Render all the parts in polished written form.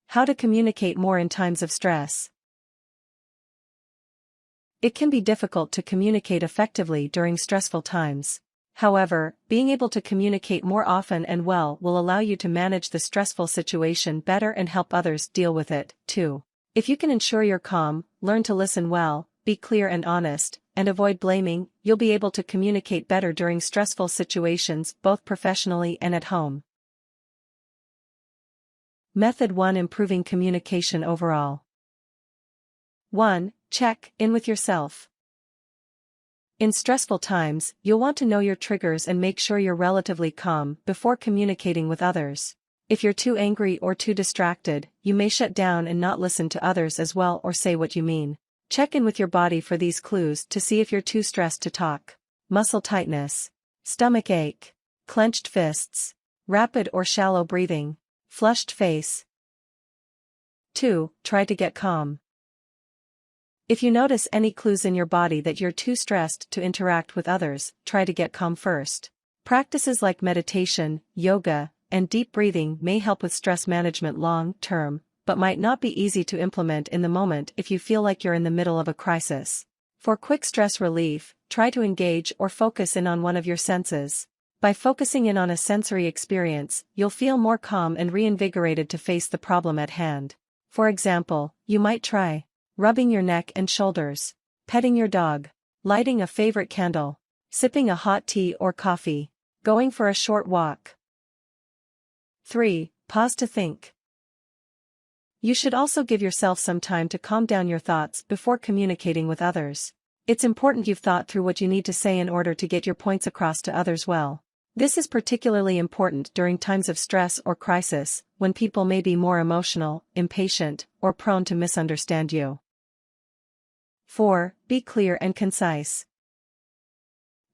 How to communicate more in times of stress. It can be difficult to communicate effectively during stressful times. However, being able to communicate more often and well will allow you to manage the stressful situation better and help others deal with it, too. If you can ensure you're calm, learn to listen well, be clear and honest, and avoid blaming, you'll be able to communicate better during stressful situations both professionally and at home. Method 1: Improving communication overall. 1. Check in with yourself. In stressful times, you'll want to know your triggers and make sure you're relatively calm before communicating with others. If you're too angry or too distracted, you may shut down and not listen to others as well or say what you mean. Check in with your body for these clues to see if you're too stressed to talk. Muscle tightness, stomach ache, clenched fists, rapid or shallow breathing, flushed face. 2. Try to get calm. If you notice any clues in your body that you're too stressed to interact with others, try to get calm first. Practices like meditation, yoga, and deep breathing may help with stress management long-term, but might not be easy to implement in the moment if you feel like you're in the middle of a crisis. For quick stress relief, try to engage or focus in on one of your senses. By focusing in on a sensory experience, you'll feel more calm and reinvigorated to face the problem at hand. For example, you might try rubbing your neck and shoulders, petting your dog, lighting a favorite candle, sipping a hot tea or coffee, going for a short walk. 3. Pause to think. You should also give yourself some time to calm down your thoughts before communicating with others. It's important you've thought through what you need to say in order to get your points across to others well. This is particularly important during times of stress or crisis, when people may be more emotional, impatient, or prone to misunderstand you. 4. Be clear and concise.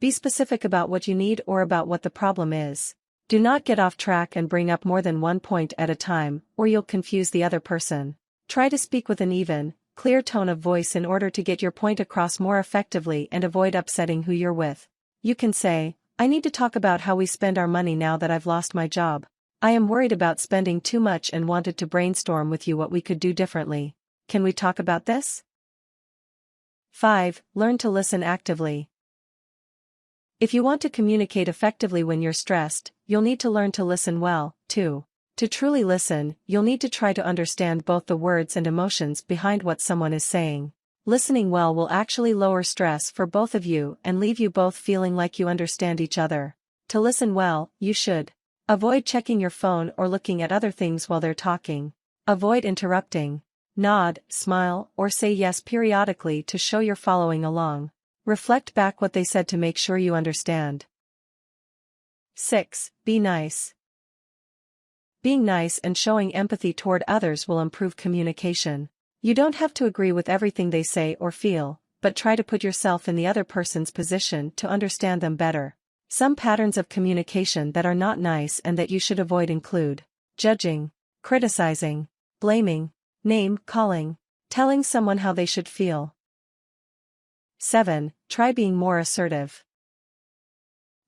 Be specific about what you need or about what the problem is. Do not get off track and bring up more than one point at a time, or you'll confuse the other person. Try to speak with an even, clear tone of voice in order to get your point across more effectively and avoid upsetting who you're with. You can say, "I need to talk about how we spend our money now that I've lost my job. I am worried about spending too much and wanted to brainstorm with you what we could do differently. Can we talk about this?" 5. Learn to listen actively. If you want to communicate effectively when you're stressed, you'll need to learn to listen well, too. To truly listen, you'll need to try to understand both the words and emotions behind what someone is saying. Listening well will actually lower stress for both of you and leave you both feeling like you understand each other. To listen well, you should avoid checking your phone or looking at other things while they're talking. Avoid interrupting. Nod, smile, or say yes periodically to show you're following along. Reflect back what they said to make sure you understand. 6. Be nice. Being nice and showing empathy toward others will improve communication. You don't have to agree with everything they say or feel, but try to put yourself in the other person's position to understand them better. Some patterns of communication that are not nice and that you should avoid include judging, criticizing, blaming, name-calling, telling someone how they should feel. 7. Try being more assertive.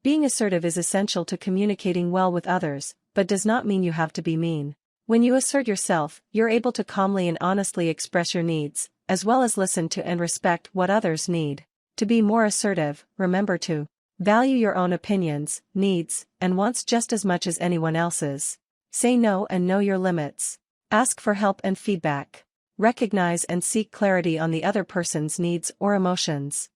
Being assertive is essential to communicating well with others, but does not mean you have to be mean. When you assert yourself, you're able to calmly and honestly express your needs, as well as listen to and respect what others need. To be more assertive, remember to value your own opinions, needs, and wants just as much as anyone else's. Say no and know your limits. Ask for help and feedback. Recognize and seek clarity on the other person's needs or emotions.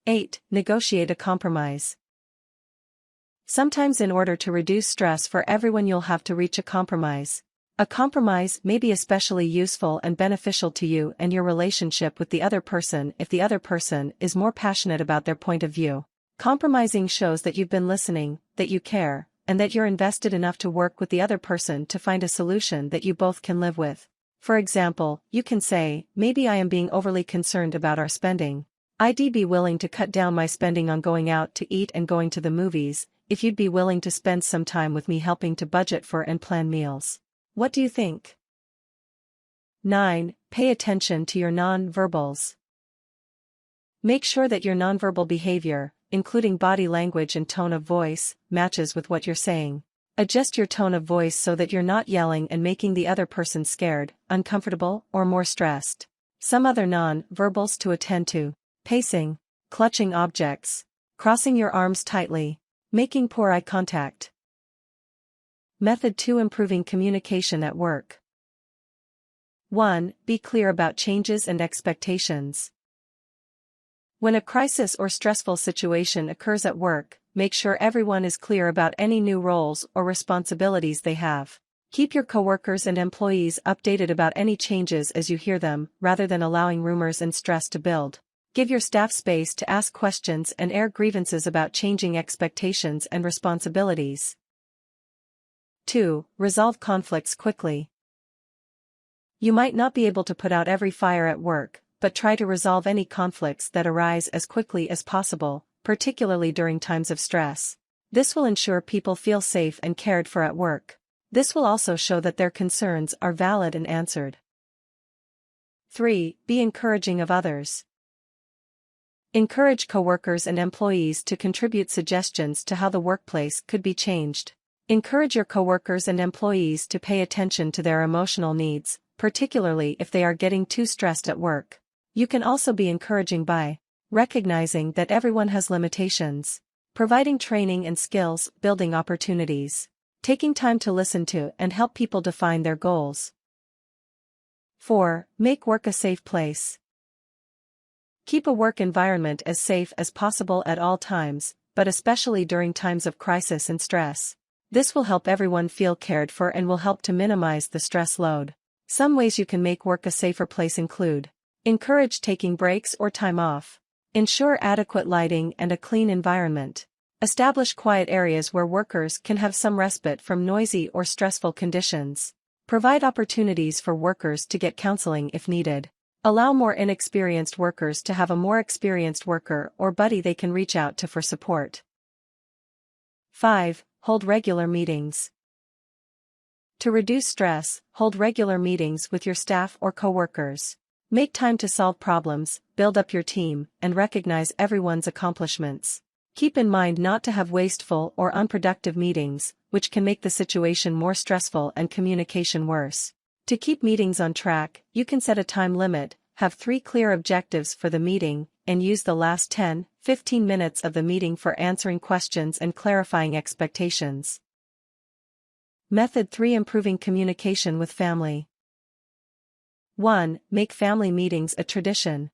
8. Negotiate a compromise. Sometimes in order to reduce stress for everyone you'll have to reach a compromise. A compromise may be especially useful and beneficial to you and your relationship with the other person if the other person is more passionate about their point of view. Compromising shows that you've been listening, that you care, and that you're invested enough to work with the other person to find a solution that you both can live with. For example, you can say, "Maybe I am being overly concerned about our spending. I'd be willing to cut down my spending on going out to eat and going to the movies, if you'd be willing to spend some time with me helping to budget for and plan meals. What do you think?" 9. Pay attention to your non-verbals. Make sure that your nonverbal behavior, including body language and tone of voice, matches with what you're saying. Adjust your tone of voice so that you're not yelling and making the other person scared, uncomfortable, or more stressed. Some other non-verbals to attend to: pacing, clutching objects, crossing your arms tightly, making poor eye contact. Method 2: Improving communication at work. 1. Be clear about changes and expectations. When a crisis or stressful situation occurs at work, make sure everyone is clear about any new roles or responsibilities they have. Keep your coworkers and employees updated about any changes as you hear them, rather than allowing rumors and stress to build. Give your staff space to ask questions and air grievances about changing expectations and responsibilities. 2. Resolve conflicts quickly. You might not be able to put out every fire at work, but try to resolve any conflicts that arise as quickly as possible, particularly during times of stress. This will ensure people feel safe and cared for at work. This will also show that their concerns are valid and answered. 3. Be encouraging of others. Encourage coworkers and employees to contribute suggestions to how the workplace could be changed. Encourage your coworkers and employees to pay attention to their emotional needs, particularly if they are getting too stressed at work. You can also be encouraging by recognizing that everyone has limitations, providing training and skills, building opportunities, taking time to listen to and help people define their goals. 4. Make work a safe place. Keep a work environment as safe as possible at all times, but especially during times of crisis and stress. This will help everyone feel cared for and will help to minimize the stress load. Some ways you can make work a safer place include: encourage taking breaks or time off. Ensure adequate lighting and a clean environment. Establish quiet areas where workers can have some respite from noisy or stressful conditions. Provide opportunities for workers to get counseling if needed. Allow more inexperienced workers to have a more experienced worker or buddy they can reach out to for support. 5. Hold regular meetings. To reduce stress, hold regular meetings with your staff or coworkers. Make time to solve problems, build up your team, and recognize everyone's accomplishments. Keep in mind not to have wasteful or unproductive meetings, which can make the situation more stressful and communication worse. To keep meetings on track, you can set a time limit, have 3 clear objectives for the meeting, and use the last 10-15 minutes of the meeting for answering questions and clarifying expectations. Method 3: Improving communication with family. 1. Make family meetings a tradition.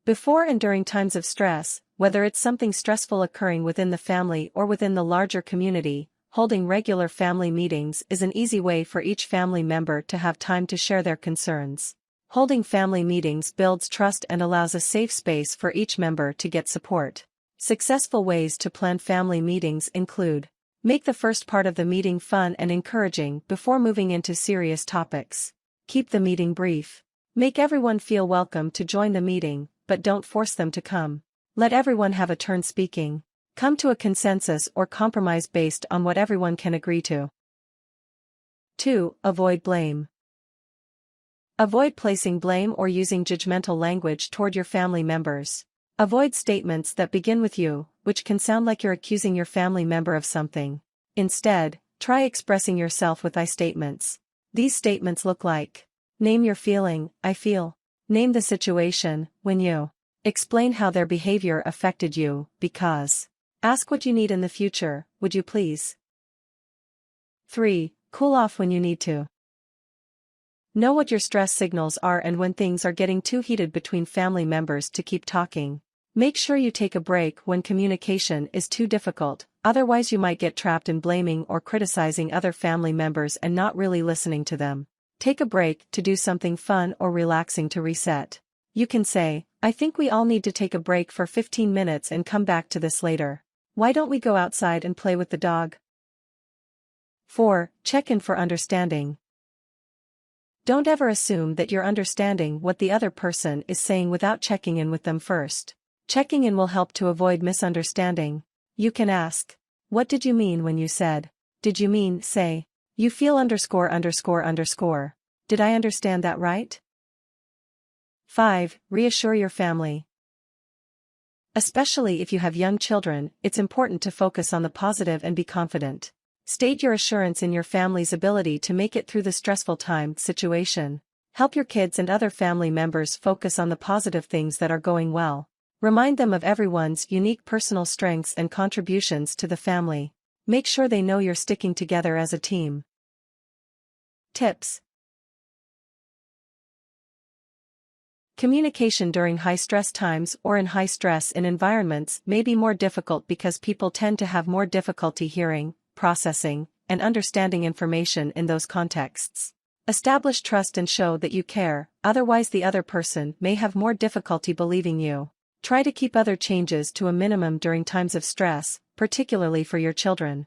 Before and during times of stress, whether it's something stressful occurring within the family or within the larger community, holding regular family meetings is an easy way for each family member to have time to share their concerns. Holding family meetings builds trust and allows a safe space for each member to get support. Successful ways to plan family meetings include: make the first part of the meeting fun and encouraging before moving into serious topics. Keep the meeting brief. Make everyone feel welcome to join the meeting, but don't force them to come. Let everyone have a turn speaking. Come to a consensus or compromise based on what everyone can agree to. 2. Avoid blame. Avoid placing blame or using judgmental language toward your family members. Avoid statements that begin with "you," which can sound like you're accusing your family member of something. Instead, try expressing yourself with "I" statements. These statements look like: name your feeling, "I feel." Name the situation, "when you." Explain how their behavior affected you, "because." Ask what you need in the future, "would you please." 3. Cool off when you need to. Know what your stress signals are and when things are getting too heated between family members to keep talking. Make sure you take a break when communication is too difficult, otherwise you might get trapped in blaming or criticizing other family members and not really listening to them. Take a break to do something fun or relaxing to reset. You can say, "I think we all need to take a break for 15 minutes and come back to this later. Why don't we go outside and play with the dog?" 4. Check in for understanding. Don't ever assume that you're understanding what the other person is saying without checking in with them first. Checking in will help to avoid misunderstanding. You can ask, "What did you mean when you said? Did you mean, say, you feel ____? Did I understand that right?" 5. Reassure your family. Especially if you have young children, it's important to focus on the positive and be confident. State your assurance in your family's ability to make it through the stressful situation. Help your kids and other family members focus on the positive things that are going well. Remind them of everyone's unique personal strengths and contributions to the family. Make sure they know you're sticking together as a team. Tips. Communication during high-stress times or in high-stress environments may be more difficult because people tend to have more difficulty hearing, processing, and understanding information in those contexts. Establish trust and show that you care, otherwise the other person may have more difficulty believing you. Try to keep other changes to a minimum during times of stress, particularly for your children.